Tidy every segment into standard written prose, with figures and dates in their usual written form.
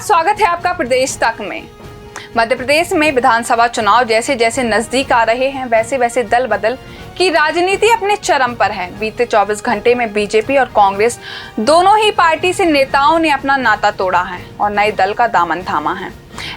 स्वागत है आपका प्रदेश तक में। मध्य प्रदेश में विधानसभा चुनाव जैसे जैसे नजदीक आ रहे हैं वैसे वैसे दल बदल की राजनीति अपने चरम पर है। बीते 24 घंटे में बीजेपी और कांग्रेस दोनों ही पार्टी से नेताओं ने अपना नाता तोड़ा है और नए दल का दामन थामा है।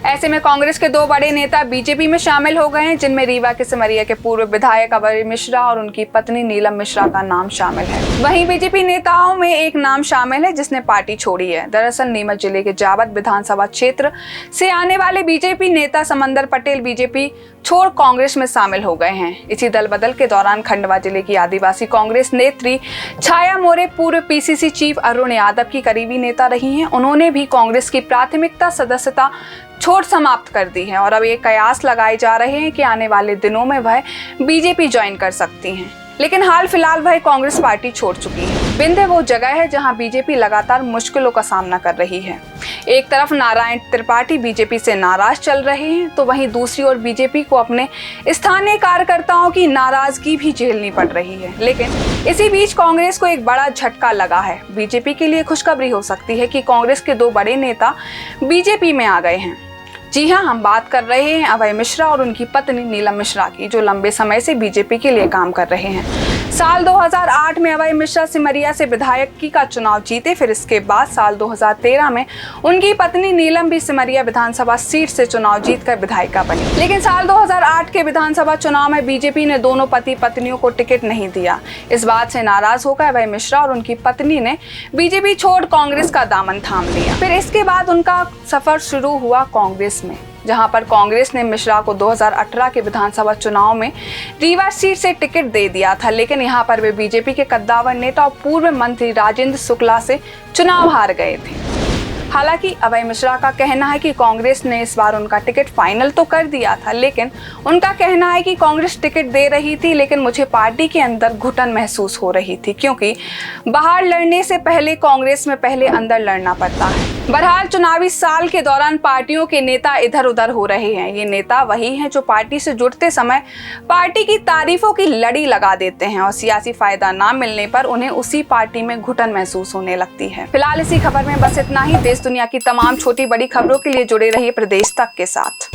ऐसे में कांग्रेस के दो बड़े नेता बीजेपी में शामिल हो गए हैं, जिनमें रीवा के सिमरिया के पूर्व विधायक अभय मिश्रा और उनकी पत्नी नीलम मिश्रा का नाम शामिल है। वहीं बीजेपी नेताओं में एक नाम शामिल है जिसने पार्टी छोड़ी है। दरअसल नीमच जिले के जावद विधानसभा क्षेत्र से आने वाले बीजेपी नेता समंदर पटेल बीजेपी छोड़ कांग्रेस में शामिल हो गए हैं। इसी दल बदल के दौरान खंडवा जिले की आदिवासी कांग्रेस नेत्री छाया मोरे पूर्व पीसीसी चीफ अरुण यादव की करीबी नेता रही हैं। उन्होंने भी कांग्रेस की प्राथमिकता सदस्यता छोड़ समाप्त कर दी है और अब ये कयास लगाए जा रहे हैं कि आने वाले दिनों में वह बीजेपी ज्वाइन कर सकती हैं। लेकिन हाल फिलहाल वह कांग्रेस पार्टी छोड़ चुकी है। बिंदे वो जगह है जहां बीजेपी लगातार मुश्किलों का सामना कर रही है। एक तरफ नारायण त्रिपाठी बीजेपी से नाराज चल रहे हैं तो वहीं दूसरी ओर बीजेपी को अपने स्थानीय कार्यकर्ताओं की नाराजगी भी झेलनी पड़ रही है। लेकिन इसी बीच कांग्रेस को एक बड़ा झटका लगा है। बीजेपी के लिए खुशखबरी हो सकती है कि कांग्रेस के दो बड़े नेता बीजेपी में आ गए हैं। जी हाँ, हम बात कर रहे हैं अभय मिश्रा और उनकी पत्नी नीलम मिश्रा की, जो लंबे समय से बीजेपी के लिए काम कर रहे हैं। साल 2008 में अभय मिश्रा सिमरिया से विधायकी का चुनाव जीते। फिर इसके बाद साल 2013 में उनकी पत्नी नीलम भी सिमरिया विधानसभा सीट से चुनाव जीतकर विधायिका बनी। लेकिन साल 2008 के विधानसभा चुनाव में बीजेपी ने दोनों पति पत्नियों को टिकट नहीं दिया। इस बात से नाराज होकर अभय मिश्रा और उनकी पत्नी ने बीजेपी छोड़ कांग्रेस का दामन थाम लिया। फिर इसके बाद उनका सफर शुरू हुआ कांग्रेस में, जहां पर कांग्रेस ने मिश्रा को 2018 के विधानसभा चुनाव में रीवा सीट से टिकट दे दिया था। लेकिन यहां पर वे बीजेपी के कद्दावर नेता और पूर्व मंत्री राजेंद्र शुक्ला से चुनाव हार गए थे। हालांकि अभय मिश्रा का कहना है कि कांग्रेस ने इस बार उनका टिकट फाइनल तो कर दिया था, लेकिन उनका कहना है कि कांग्रेस टिकट दे रही थी लेकिन मुझे पार्टी के अंदर घुटन महसूस हो रही थी, क्योंकि बाहर लड़ने से पहले कांग्रेस में पहले अंदर लड़ना पड़ता है। बहरहाल चुनावी साल के दौरान पार्टियों के नेता इधर उधर हो रहे हैं। ये नेता वही हैं जो पार्टी से जुड़ते समय पार्टी की तारीफों की लड़ी लगा देते हैं और सियासी फायदा ना मिलने पर उन्हें उसी पार्टी में घुटन महसूस होने लगती है। फिलहाल इसी खबर में बस इतना ही। देश दुनिया की तमाम छोटी बड़ी खबरों के लिए जुड़े रहिए प्रदेश तक के साथ।